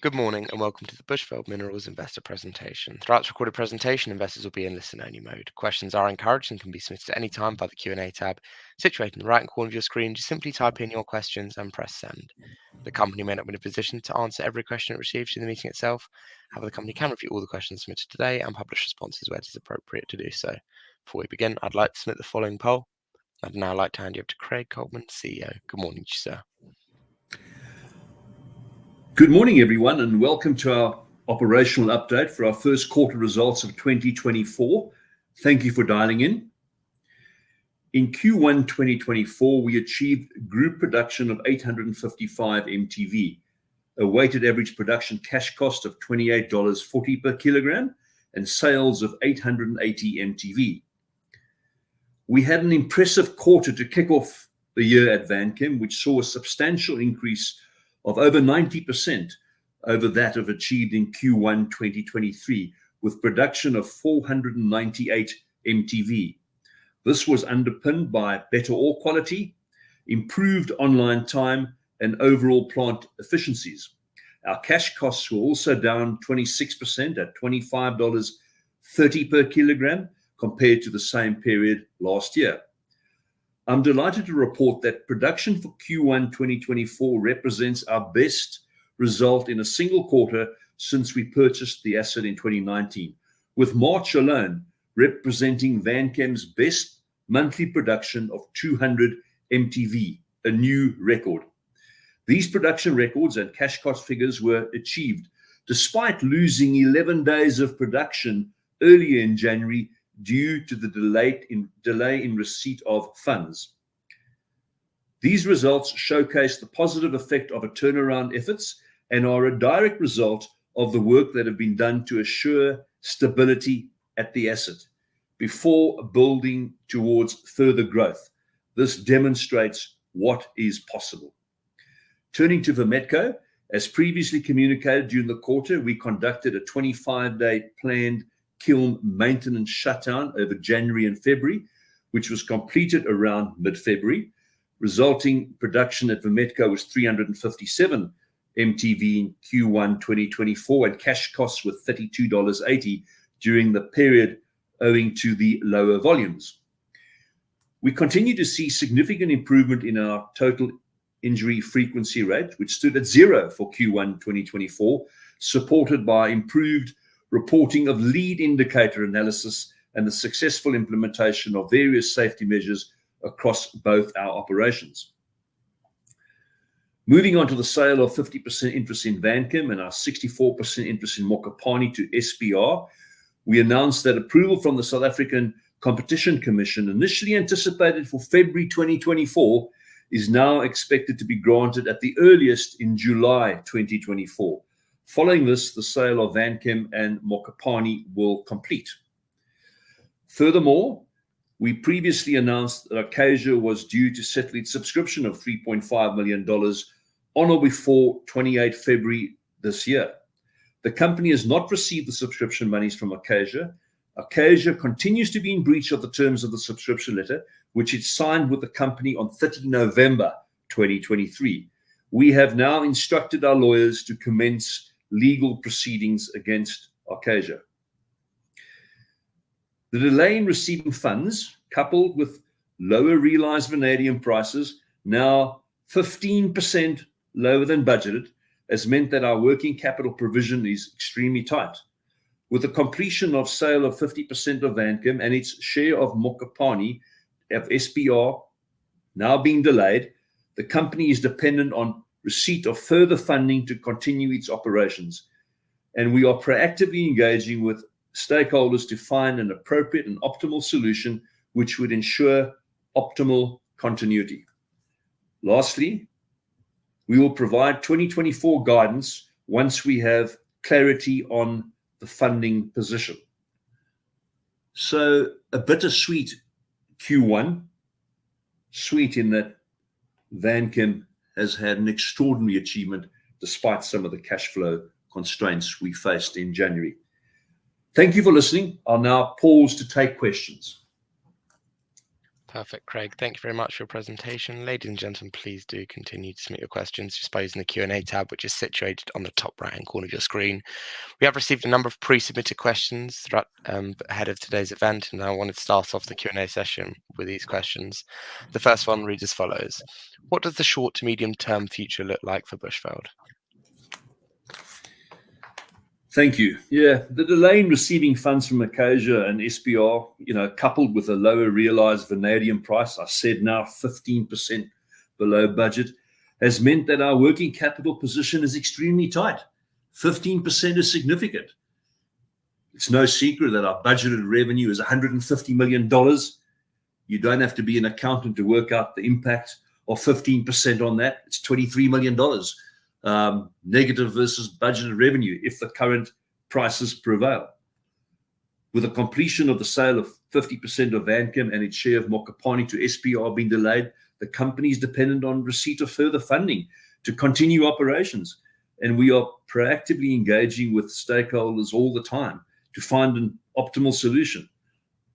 Good morning and welcome to the BUSHVELD Minerals Investor Presentation. Throughout this recorded presentation, investors will be in listen-only mode. Questions are encouraged and can be submitted at any time by the Q&A tab situated in the right corner of your screen. Just simply type in your questions and press send. The company may not be in a position to answer every question it receives in the meeting itself. However, the company can review all the questions submitted today and publish responses where it is appropriate to do so. Before we begin, I'd like to submit the following poll. I'd now like to hand you over to Craig Coleman, CEO. Good morning to you, sir. Good morning, everyone, and welcome to our operational update for our first quarter results of 2024. Thank you for dialing in. In Q1 2024, we achieved group production of 855 mtV, a weighted average production cash cost of $28.40 per kilogram, and sales of 880 mtV. We had an impressive quarter to kick off the year at Vanchem, which saw a substantial increase of over 90% over that of achieved in Q1 2023, with production of 498 mtV. This was underpinned by better ore quality, improved online time, and overall plant efficiencies. Our cash costs were also down 26% at $25.30 per kilogram compared to the same period last year. I'm delighted to report that production for Q1 2024 represents our best result in a single quarter since we purchased the asset in 2019, with March alone representing Vanchem's best monthly production of 200 mtV, a new record. These production records and cash cost figures were achieved despite losing 11 days of production earlier in January due to the delay in receipt of funds. These results showcase the positive effect of a turnaround efforts and are a direct result of the work that have been done to assure stability at the asset before building towards further growth. This demonstrates what is possible. Turning to Vametco, as previously communicated during the quarter, we conducted a 25-day planned kiln maintenance shutdown over January and February, which was completed around mid-February. Resulting production at Vametco was 357 mtV in Q1 2024, and cash costs were $32.80 during the period owing to the lower volumes. We continue to see significant improvement in our total injury frequency rate, which stood at 0 for Q1 2024, supported by improved reporting of lead indicator analysis and the successful implementation of various safety measures across both our operations. Moving on to the sale of 50% interest in Vanchem and our 64% interest in Mokopane to SPR, we announced that approval from the South African Competition Commission, initially anticipated for February 2024, is now expected to be granted at the earliest in July 2024. Following this, the sale of Vanchem and Mokopane will complete. Furthermore, we previously announced that Acacia was due to settle its subscription of $3.5 million on or before 28 February this year. The company has not received the subscription monies from Acacia. Acacia continues to be in breach of the terms of the subscription letter, which it signed with the company on 30 November 2023. We have now instructed our lawyers to commence legal proceedings against Acacia. The delay in receiving funds, coupled with lower realized vanadium prices, now 15% lower than budgeted, has meant that our working capital provision is extremely tight. With the completion of sale of 50% of Vanchem and its share of Mokopane of SPR now being delayed, the company is dependent on receipt of further funding to continue its operations, and we are proactively engaging with stakeholders to find an appropriate and optimal solution which would ensure optimal continuity. Lastly, we will provide 2024 guidance once we have clarity on the funding position. So a bittersweet Q1, sweet in that Vanchem has had an extraordinary achievement despite some of the cash flow constraints we faced in January. Thank you for listening. I'll now pause to take questions. Perfect, Craig. Thank you very much for your presentation. Ladies and gentlemen, please do continue to submit your questions just by using the Q&A tab, which is situated on the top right-hand corner of your screen. We have received a number of pre-submitted questions throughout, ahead of today's event, and I wanted to start off the Q&A session with these questions. The first one reads as follows. What does the short to medium-term future look like for Bushveld? Thank you. Yeah, the delay in receiving funds from Acacia and SPR, coupled with a lower realized vanadium price, I said now 15% below budget, has meant that our working capital position is extremely tight. 15% is significant. It's no secret that our budgeted revenue is $150 million. You don't have to be an accountant to work out the impact of 15% on that. It's $23 million. Negative versus budgeted revenue if the current prices prevail. With the completion of the sale of 50% of Vanchem and its share of Mokopane to SPR being delayed, the company is dependent on receipt of further funding to continue operations. And we are proactively engaging with stakeholders all the time to find an optimal solution.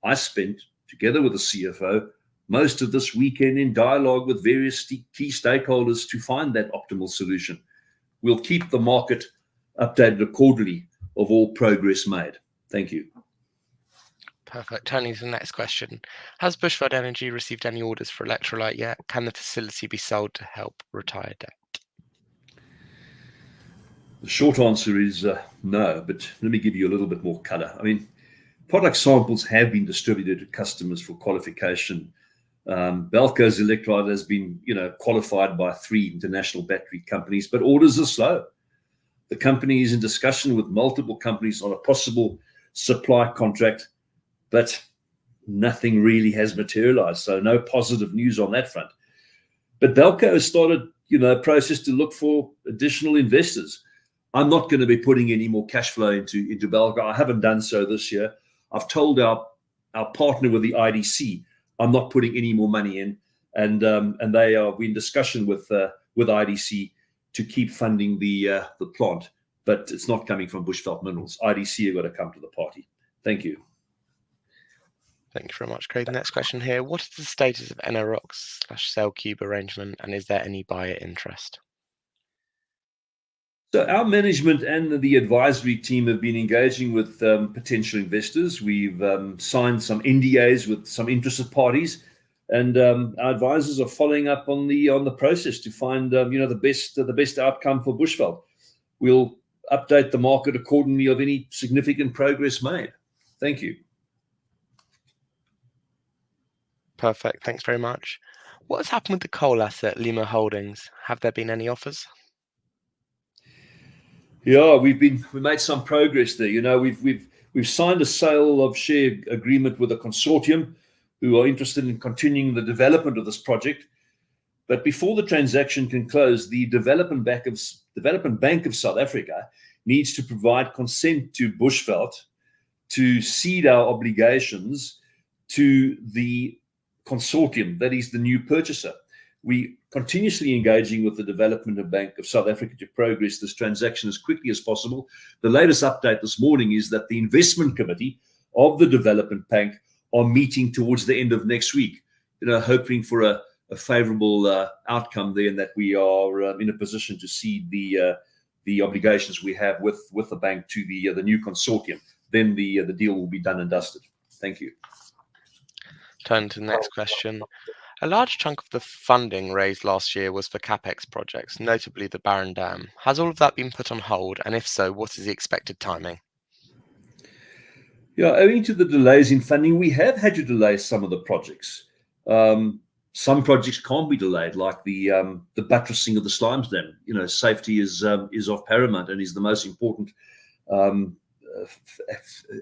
I spent, together with the CFO, most of this weekend in dialogue with various key stakeholders to find that optimal solution. We'll keep the market updated accordingly of all progress made. Thank you. Perfect. Turning to the next question. Has Bushveld Energy received any orders for electrolyte yet? Can the facility be sold to help retire debt? The short answer is no, but let me give you a little bit more color. Product samples have been distributed to customers for qualification. Belco's electrolyte has been, qualified by 3 international battery companies, but orders are slow. The company is in discussion with multiple companies on a possible supply contract, but nothing really has materialized. So no positive news on that front. But Belco has started, a process to look for additional investors. I'm not going to be putting any more cash flow into Belco. I haven't done so this year. I've told our partner with the IDC, I'm not putting any more money in, and we're in discussion with IDC to keep funding the plant, but it's not coming from Bushveld Minerals. IDC have got to come to the party. Thank you. Thank you very much, Craig. The next question here. What is the status of Enerox/CellCube arrangement, and is there any buyer interest? So our management and the advisory team have been engaging with potential investors. We've signed some NDAs with some interested parties, and our advisors are following up on the process to find the best outcome for Bushveld. We'll update the market accordingly of any significant progress made. Thank you. Perfect. Thanks very much. What has happened with the coal asset, Lima Holdings? Have there been any offers? Yeah, we made some progress there. We've signed a sale of share agreement with a consortium who are interested in continuing the development of this project. But before the transaction can close, the Development Bank of South Africa needs to provide consent to Bushveld to cede our obligations to the consortium, that is the new purchaser. We continuously engaging with the Development Bank of South Africa to progress this transaction as quickly as possible. The latest update this morning is that the investment committee of the Development Bank are meeting towards the end of next week, hoping for a favorable outcome there, and that we are in a position to cede the obligations we have with the bank to the new consortium. Then the deal will be done and dusted. Thank you. Turn to the next question. A large chunk of the funding raised last year was for CapEx projects, notably the Barren Dam. Has all of that been put on hold? And if so, what is the expected timing? Yeah, owing to the delays in funding, we have had to delay some of the projects. Some projects can't be delayed, like the buttressing of the Slimes Dam. Safety is of paramount and is the most important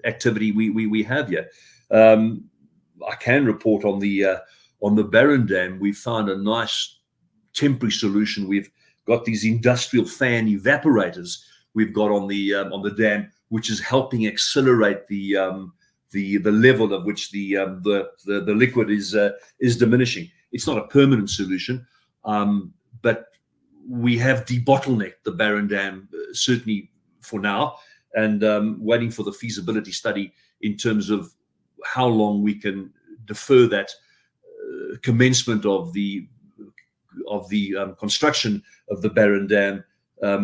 activity we have here. I can report on the Barren Dam. We found a nice temporary solution. We've got these industrial fan evaporators we've got on the dam, which is helping accelerate the level at which the liquid is diminishing. It's not a permanent solution, but we have debottlenecked the Barren Dam certainly for now, and waiting for the feasibility study in terms of how long we can defer that commencement of the construction of the Barren Dam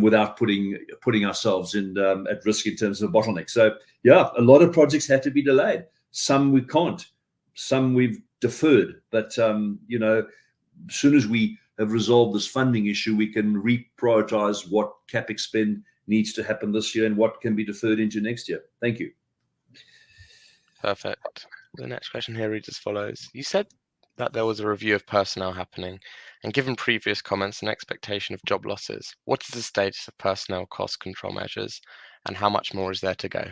without putting ourselves at risk in terms of bottleneck. So yeah, a lot of projects had to be delayed. Some we can't. Some we've deferred. But as soon as we have resolved this funding issue, we can reprioritize what CapEx spend needs to happen this year and what can be deferred into next year. Thank you. Perfect. The next question here reads as follows. You said that there was a review of personnel happening, and given previous comments and expectation of job losses, what is the status of personnel cost control measures, and how much more is there to go?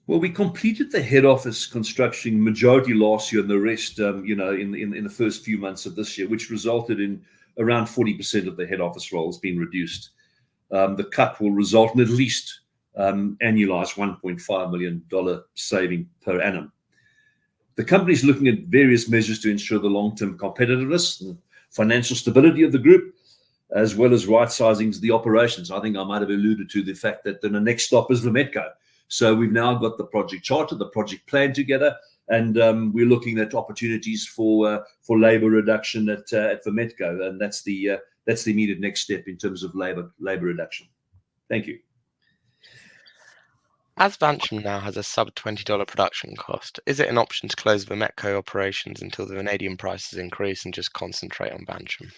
Well, we completed the head office construction majority last year and the rest, in the first few months of this year, which resulted in around 40% of the head office roles being reduced. The cut will result in at least annualized $1.5 million saving per annum. The company is looking at various measures to ensure the long-term competitiveness and financial stability of the group, as well as right-sizing the operations. I think I might have alluded to the fact that the next stop is Vametco. So we've now got the project charter, the project plan together, and we're looking at opportunities for labour reduction at Vametco, and that's the immediate next step in terms of labour reduction. Thank you. As Vanchem now has a sub $20 production cost, is it an option to close Vametco operations until the vanadium prices increase and just concentrate on Vanchem?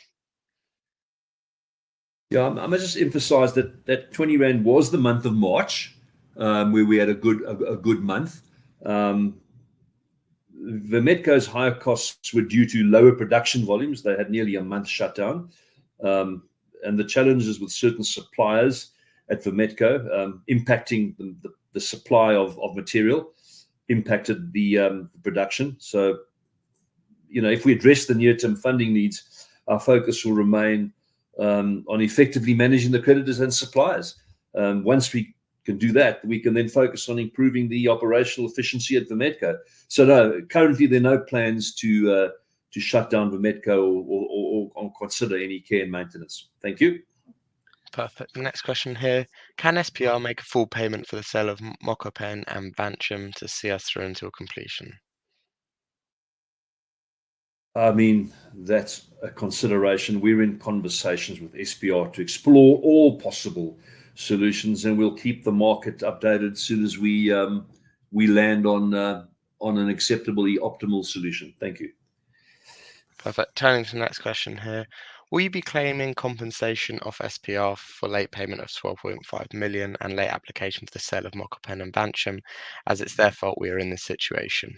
Yeah, I must just emphasise that 20 Rand was the month of March, where we had a good month. Vametco's higher costs were due to lower production volumes. They had nearly a month shutdown, and the challenges with certain suppliers at Vametco impacting the supply of material impacted the production. So, if we address the near-term funding needs, our focus will remain on effectively managing the creditors and suppliers. Once we can do that, we can then focus on improving the operational efficiency at Vametco. So no, currently there are no plans to shut down Vametco or consider any care and maintenance. Thank you. Perfect. The next question here. Can SPR make a full payment for the sale of Mokopane and Vanchem to see us through until completion? I mean, that's a consideration. We're in conversations with SPR to explore all possible solutions, and we'll keep the market updated as soon as we land on an acceptably optimal solution. Thank you. Perfect. Turning to the next question here. Will you be claiming compensation off SPR for late payment of 12.5 million and late application for the sale of Mokopane and Vanchem, as it's their fault we are in this situation?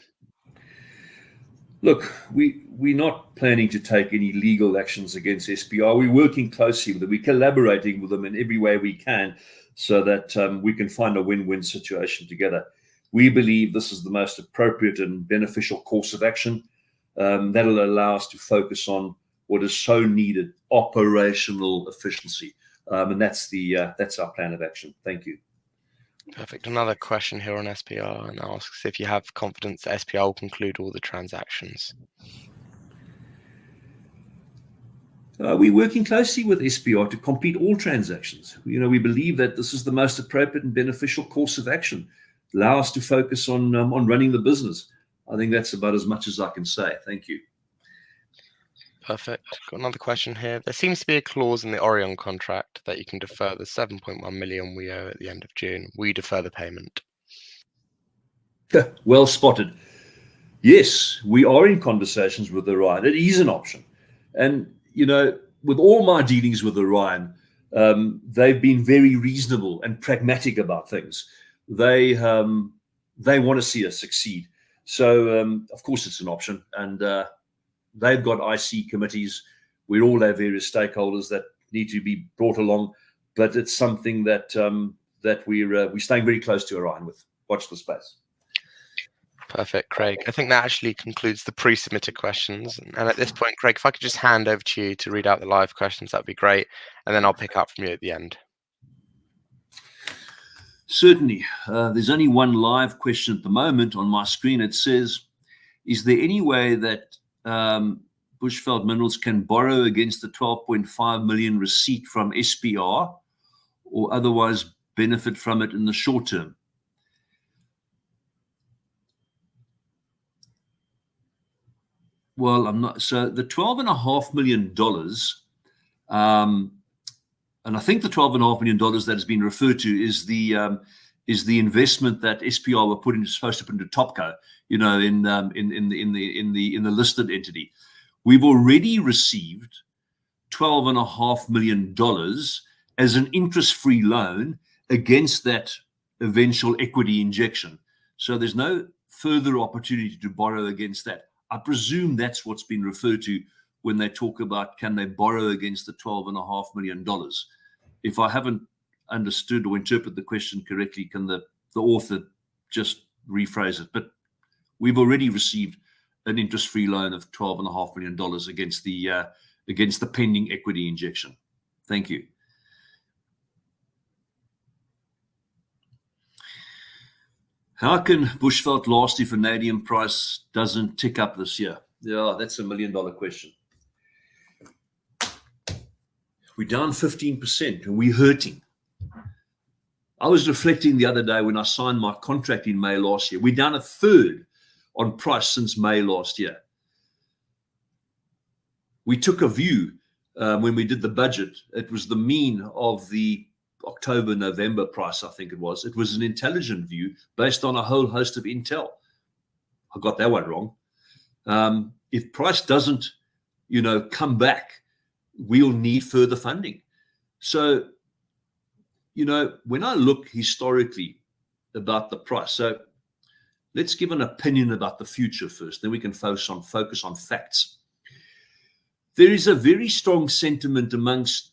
Look, we're not planning to take any legal actions against SPR. We're working closely with them. We're collaborating with them in every way we can so that we can find a win-win situation together. We believe this is the most appropriate and beneficial course of action. That'll allow us to focus on what is so needed, operational efficiency. And that's our plan of action. Thank you. Perfect. Another question here on SPR and asks if you have confidence that SPR will conclude all the transactions. We're working closely with SPR to complete all transactions. We believe that this is the most appropriate and beneficial course of action. Allow us to focus on running the business. I think that's about as much as I can say. Thank you. Perfect. Got another question here. There seems to be a clause in the Orion contract that you can defer the 7.1 million we owe at the end of June. Will you defer the payment? Well spotted. Yes, we are in conversations with Orion. It is an option. And, with all my dealings with Orion, they've been very reasonable and pragmatic about things. They want to see us succeed. So, of course, it's an option. And they've got IC committees. We all have various stakeholders that need to be brought along. But it's something that we're staying very close to Orion with. Watch the space. Perfect, Craig. I think that actually concludes the pre-submitted questions. And at this point, Craig, if I could just hand over to you to read out the live questions, that'd be great. And then I'll pick up from you at the end. Certainly. There's only one live question at the moment on my screen. It says, is there any way that Bushveld Minerals can borrow against the 12.5 million receipt from SPR or otherwise benefit from it in the short term? Well, I'm not. So the $12.5 million, and I think the $12.5 million that has been referred to is the investment that SPR were supposed to put into Topco, in the listed entity. We've already received $12.5 million as an interest-free loan against that eventual equity injection. So there's no further opportunity to borrow against that. I presume that's what's been referred to when they talk about can they borrow against the $12.5 million. If I haven't understood or interpret the question correctly, can the author just rephrase it? But we've already received an interest-free loan of $12.5 million against the pending equity injection. Thank you. How can Bushveld last if vanadium price doesn't tick up this year? Yeah, that's $1 million question. We're down 15% and we're hurting. I was reflecting the other day when I signed my contract in May last year. We're down a third on price since May last year. We took a view when we did the budget. It was the mean of the October, November price, I think it was. It was an intelligent view based on a whole host of intel. I got that one wrong. If price doesn't, come back, we'll need further funding. So, when I look historically about the price, so let's give an opinion about the future first, then we can focus on facts. There is a very strong sentiment amongst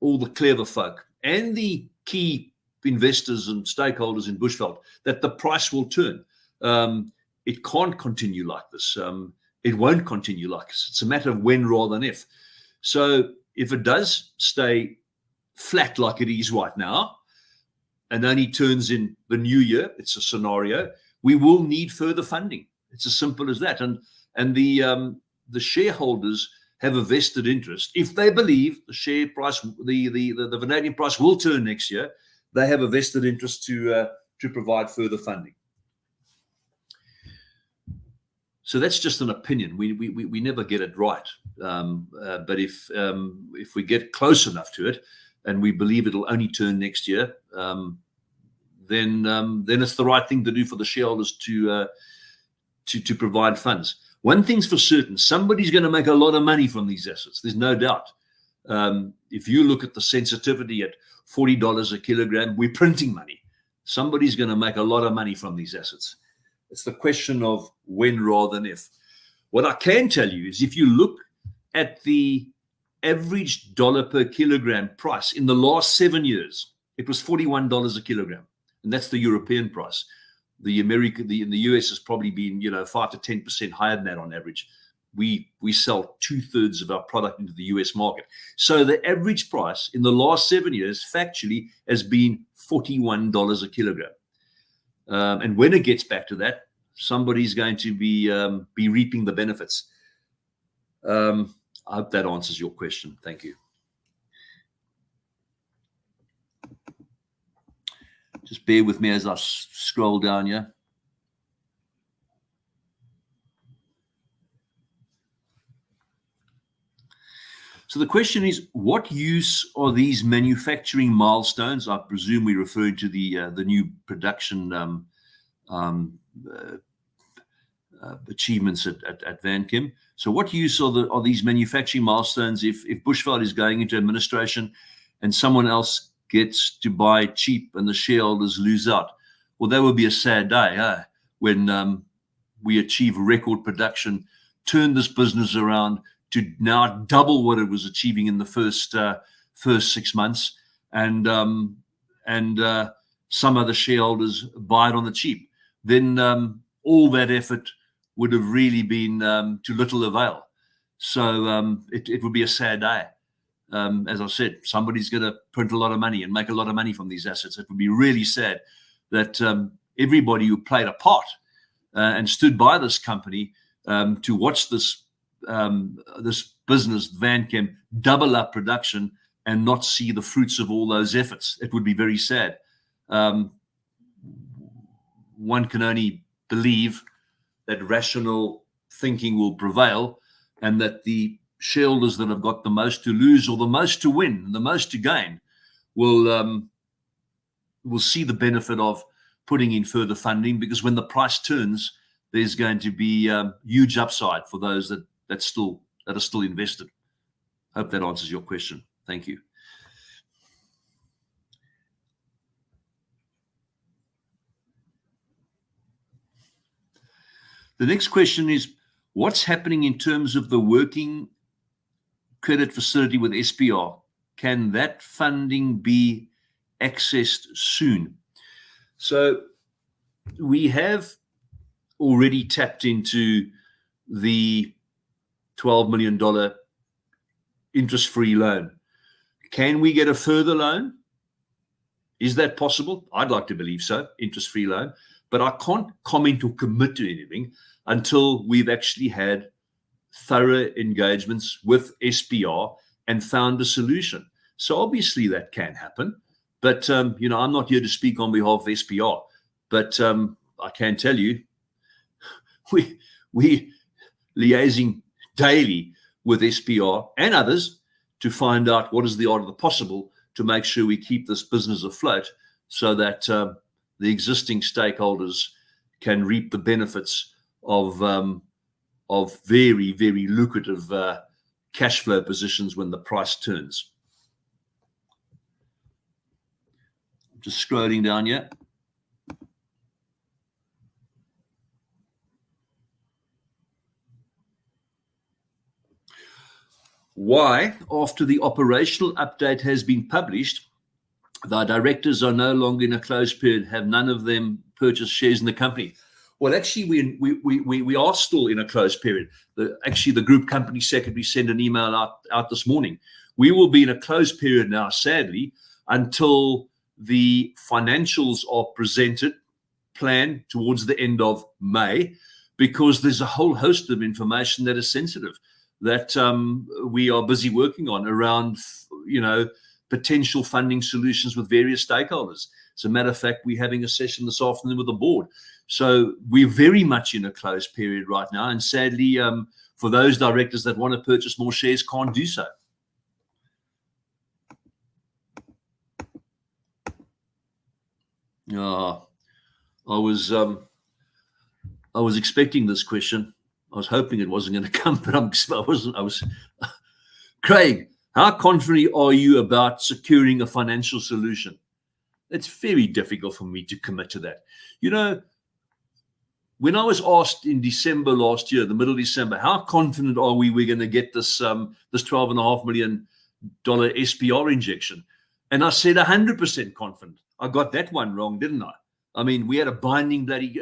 all the clever folk and the key investors and stakeholders in Bushveld that the price will turn. It can't continue like this. It won't continue like this. It's a matter of when rather than if. So if it does stay flat like it is right now and only turns in the new year, it's a scenario, we will need further funding. It's as simple as that. And the shareholders have a vested interest. If they believe the share price, the vanadium price will turn next year, they have a vested interest to provide further funding. So that's just an opinion. We never get it right. But if we get close enough to it, and we believe it'll only turn next year, then it's the right thing to do for the shareholders to provide funds. One thing's for certain: somebody's going to make a lot of money from these assets. There's no doubt. If you look at the sensitivity at $40 a kilogram, we're printing money. Somebody's going to make a lot of money from these assets. It's the question of when rather than if. What I can tell you is if you look at the average dollar per kilogram price in the last 7 years, it was $41 a kilogram. And that's the European price. In the US has probably been 5 to 10% higher than that on average. We sell 2/3 of our product into the US market. So the average price in the last 7 years factually has been $41 a kilogram. And when it gets back to that, somebody's going to be reaping the benefits. I hope that answers your question. Thank you. Just bear with me as I scroll down here. So the question is, what use are these manufacturing milestones? I presume we're referring to the new production achievements at Vanchem. So what use are these manufacturing milestones if Bushveld is going into administration and someone else gets to buy cheap and the shareholders lose out? Well, that would be a sad day, when we achieve record production, turn this business around to now double what it was achieving in the first 6 months, and some other shareholders buy it on the cheap. Then all that effort would have really been to little avail. So it would be a sad day. As I said, somebody's going to print a lot of money and make a lot of money from these assets. It would be really sad that everybody who played a part and stood by this company to watch this business, Vanchem, double up production and not see the fruits of all those efforts. It would be very sad. One can only believe that rational thinking will prevail, and that the shareholders that have got the most to lose or the most to win, the most to gain, will see the benefit of putting in further funding, because when the price turns, there's going to be huge upside for those that are still invested. Hope that answers your question. Thank you. The next question is, what's happening in terms of the working credit facility with SPR? Can that funding be accessed soon? So we have already tapped into the $12 million interest-free loan. Can we get a further loan? Is that possible? I'd like to believe so, interest-free loan. But I can't comment or commit to anything until we've actually had thorough engagements with SPR and found a solution. So obviously that can happen. But, I'm not here to speak on behalf of SPR. But I can tell you, we liaising daily with SPR and others to find out what is the art of the possible to make sure we keep this business afloat, so that the existing stakeholders can reap the benefits of very, very lucrative cash flow positions when the price turns. Just scrolling down here. Why, after the operational update has been published, the directors are no longer in a closed period? Have none of them purchased shares in the company? Well, actually, we are still in a closed period. The group company secretary sent an email out this morning. We will be in a closed period now, sadly, until the financials are presented, planned towards the end of May, because there's a whole host of information that is sensitive that we are busy working on around, potential funding solutions with various stakeholders. As a matter of fact, we're having a session this afternoon with the board. So we're very much in a closed period right now. And sadly, for those directors that want to purchase more shares, can't do so. I was expecting this question. I was hoping it wasn't going to come, but I wasn't. Craig, how confident are you about securing a financial solution? It's very difficult for me to commit to that. When I was asked in December last year, the middle of December, how confident are we're going to get this $12.5 million SPR injection? And I said 100% confident. I got that one wrong, didn't I? I mean, we had a binding bloody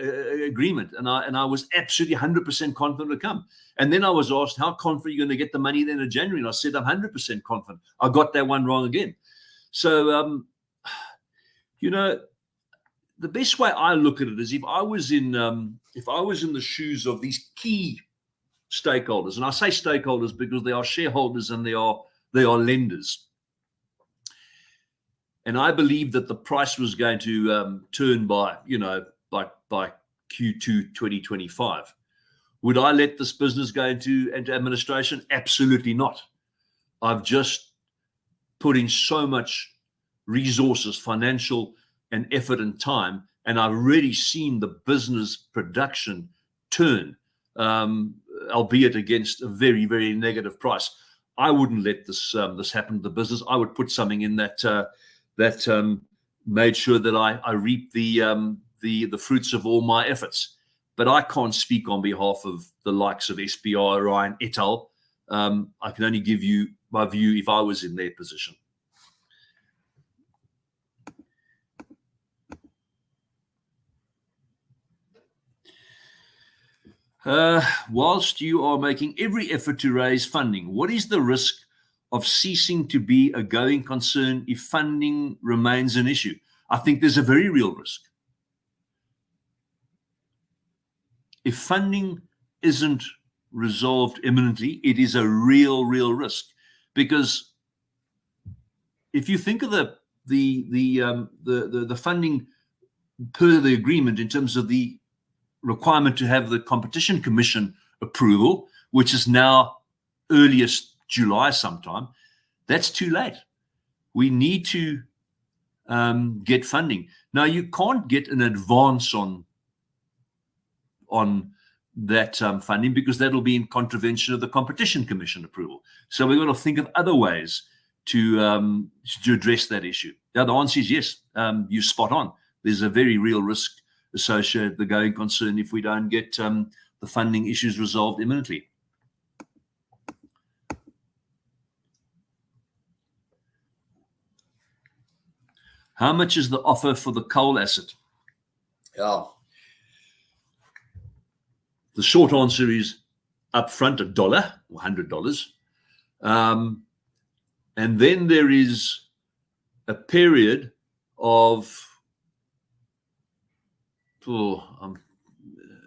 agreement, and I was absolutely 100% confident to come. And then I was asked, how confident are you going to get the money then in January? And I said, I'm 100% confident. I got that one wrong again. So, the best way I look at it is if I was in the shoes of these key stakeholders, and I say stakeholders because they are shareholders and they are lenders. And I believe that the price was going to turn by Q2 2025. Would I let this business go into administration? Absolutely not. I've just put in so much resources, financial and effort and time, and I've already seen the business production turn, albeit against a very, very negative price. I wouldn't let this happen to the business. I would put something in that made sure that I reap the fruits of all my efforts. But I can't speak on behalf of the likes of SPR, Ryan et al. I can only give you my view if I was in their position. Whilst you are making every effort to raise funding, what is the risk of ceasing to be a going concern if funding remains an issue? I think there's a very real risk. If funding isn't resolved imminently, it is a real risk. Because if you think of the funding per the agreement in terms of the requirement to have the Competition Commission approval, which is now earliest July sometime, that's too late. We need to get funding. Now, you can't get an advance on that funding because that'll be in contravention of the Competition Commission approval. So we've got to think of other ways to address that issue. Now, the answer is yes, you're spot on. There's a very real risk associated with the going concern if we don't get the funding issues resolved imminently. How much is the offer for the coal asset? Yeah. The short answer is upfront $1 or $100. And then there is a period of,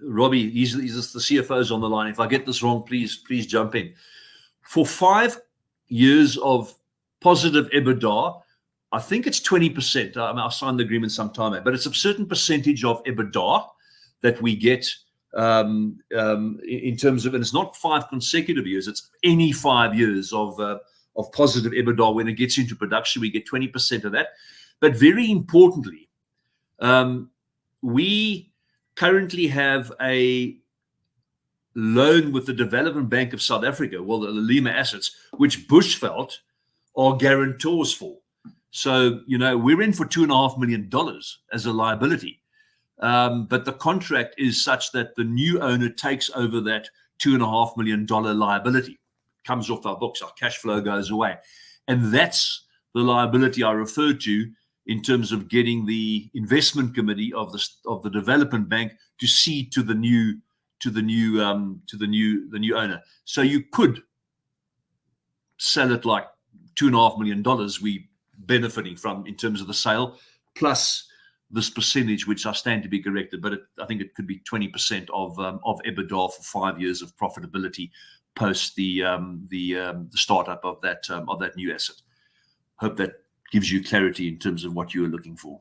Robbie, he's the CFO's on the line. If I get this wrong, please jump in. For 5 years of positive EBITDA, I think it's 20%. I'll sign the agreement sometime, but it's a certain percentage of EBITDA that we get in terms of, and it's not 5 consecutive years, it's any 5 years of positive EBITDA. When it gets into production, we get 20% of that. But very importantly, we currently have a loan with the Development Bank of South Africa, well, the Lima assets, which Bushveld are guarantors for. So, we're in for $2.5 million as a liability. But the contract is such that the new owner takes over that $2.5 million liability, comes off our books, our cash flow goes away. And that's the liability I referred to in terms of getting the investment committee of the development bank to cede to the new owner. So you could sell it like $2.5 million we benefiting from in terms of the sale, plus this percentage, which I stand to be corrected, but I think it could be 20% of EBITDA for 5 years of profitability post the startup of that new asset. Hope that gives you clarity in terms of what you are looking for.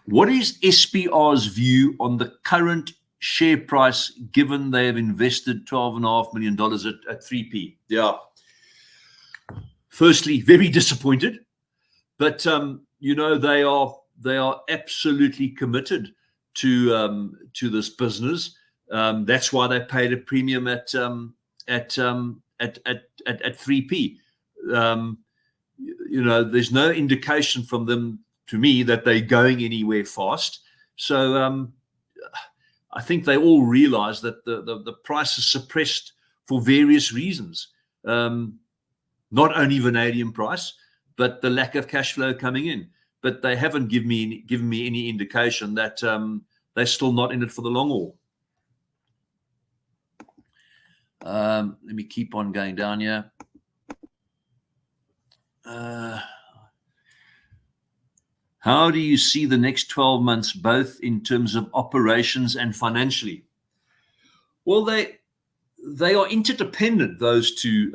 What is SPR's view on the current share price, given they have invested $12.5 million at 3p? Yeah. Firstly, very disappointed, but they are absolutely committed to this business. That's why they paid a premium at 3p. There's no indication from them to me that they're going anywhere fast. So I think they all realize that the price is suppressed for various reasons. Not only vanadium price, but the lack of cash flow coming in. But they haven't given me any indication that they're still not in it for the long haul. Let me keep on going down here. How do you see the next 12 months, both in terms of operations and financially? Well, they are interdependent, those two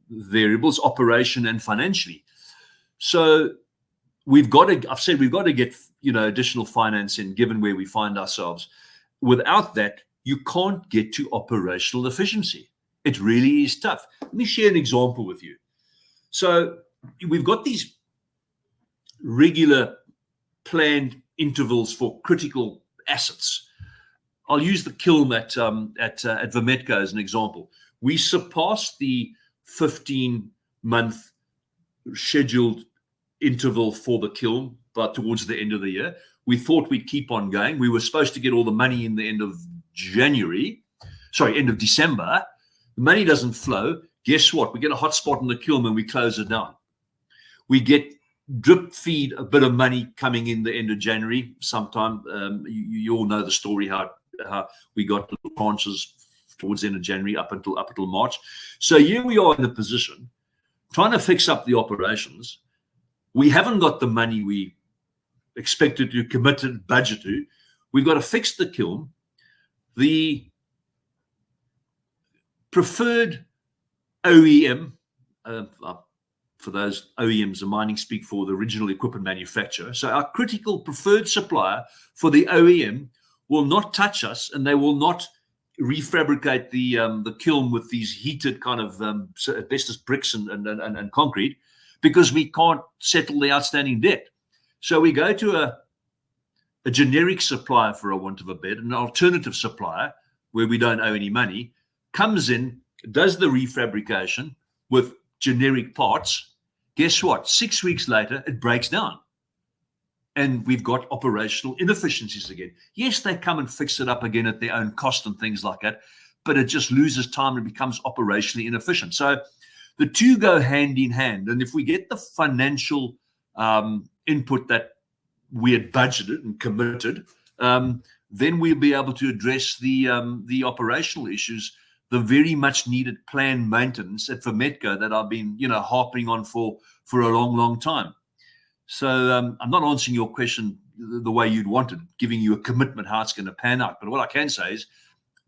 variables, operation and financially. So I've said we've got to get additional finance in, given where we find ourselves. Without that, you can't get to operational efficiency. It really is tough. Let me share an example with you. So we've got these regular planned intervals for critical assets. I'll use the kiln at Vametco as an example. We surpassed the 15-month scheduled interval for the kiln, but towards the end of the year. We thought we'd keep on going. We were supposed to get all the money in the end of December. The money doesn't flow. Guess what? We get a hot spot in the kiln and we close it down. We get drip feed a bit of money coming in the end of January sometime. You all know the story, how we got little tranches towards the end of January up until March. So here we are in a position trying to fix up the operations. We haven't got the money we expected to, committed, budget to. We've got to fix the kiln. The preferred OEM, for those OEMs, the mining speak for the original equipment manufacturer. So our critical preferred supplier for the OEM will not touch us, and they will not refabricate the kiln with these heated kind of asbestos bricks and concrete, because we can't settle the outstanding debt. So we go to a generic supplier, for a want of a better, an alternative supplier where we don't owe any money, comes in, does the refabrication with generic parts. Guess what? 6 weeks later, it breaks down. And we've got operational inefficiencies again. Yes, they come and fix it up again at their own cost and things like that, but it just loses time and becomes operationally inefficient. So the two go hand in hand. And if we get the financial input that we had budgeted and committed, then we'll be able to address the operational issues, the very much needed planned maintenance at Vametco that I've been, harping on for a long, long time. So I'm not answering your question the way you'd wanted, giving you a commitment how it's going to pan out. But what I can say is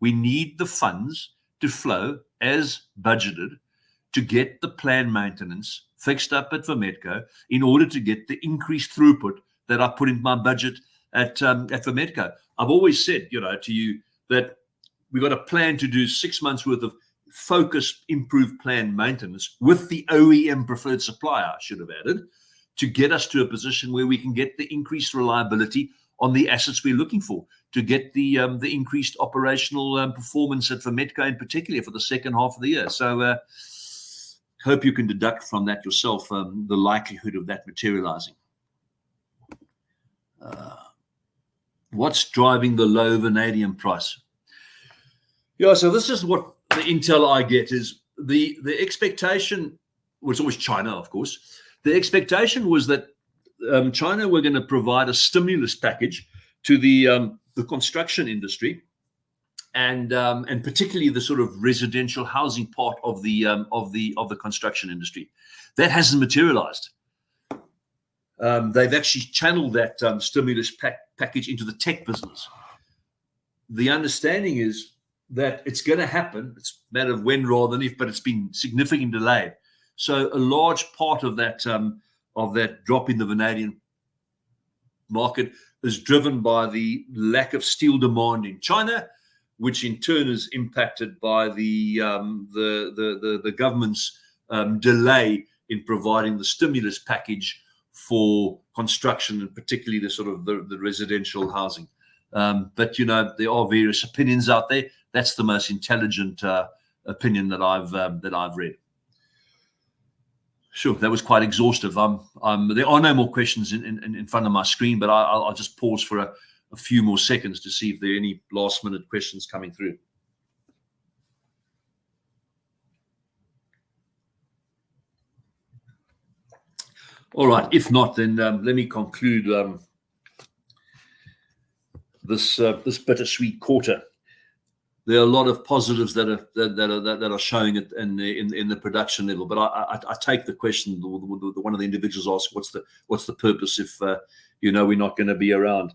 we need the funds to flow as budgeted to get the planned maintenance fixed up at Vametco in order to get the increased throughput that I put in my budget at Vametco. I've always said, to you that we've got a plan to do 6 months worth of focused, improved planned maintenance with the OEM preferred supplier, I should have added, to get us to a position where we can get the increased reliability on the assets we're looking for, to get the increased operational performance at Vametco in particular for the second half of the year. So hope you can deduct from that yourself the likelihood of that materializing. What's driving the low vanadium price? Yeah, so this is what the intel I get is the expectation was always China, of course. The expectation was that China were going to provide a stimulus package to the construction industry, and particularly the sort of residential housing part of the construction industry. That hasn't materialized. They've actually channeled that stimulus package into the tech business. The understanding is that it's going to happen. It's a matter of when rather than if, but it's been significantly delayed. So a large part of that drop in the vanadium market is driven by the lack of steel demand in China, which in turn is impacted by the government's delay in providing the stimulus package for construction, and particularly the sort of the residential housing. But there are various opinions out there. That's the most intelligent opinion that I've read. Sure, that was quite exhaustive. There are no more questions in front of my screen, but I'll just pause for a few more seconds to see if there are any last-minute questions coming through. All right. If not, then let me conclude this bittersweet quarter. There are a lot of positives that are showing it in the production level. But I take the question. One of the individuals asked, "What's the purpose if we're not going to be around?"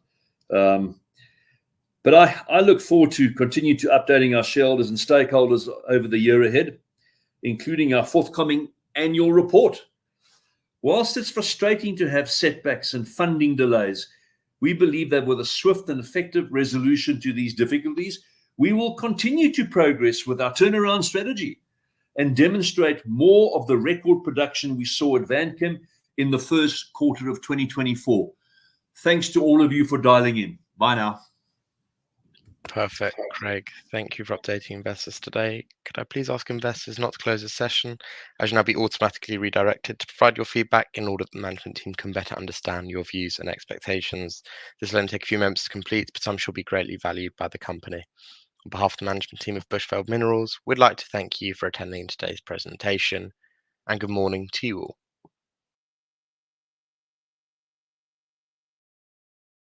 But I look forward to continue to updating our shareholders and stakeholders over the year ahead, including our forthcoming annual report. Whilst it's frustrating to have setbacks and funding delays, we believe that with a swift and effective resolution to these difficulties, we will continue to progress with our turnaround strategy and demonstrate more of the record production we saw at Vanchem in the first quarter of 2024. Thanks to all of you for dialing in. Bye now. Perfect, Craig. Thank you for updating investors today. Could I please ask investors not to close the session, as you'll now be automatically redirected to provide your feedback in order that the management team can better understand your views and expectations. This will only take a few moments to complete, but I'm sure will be greatly valued by the company. On behalf of the management team of Bushveld Minerals, we'd like to thank you for attending today's presentation, and good morning to you all.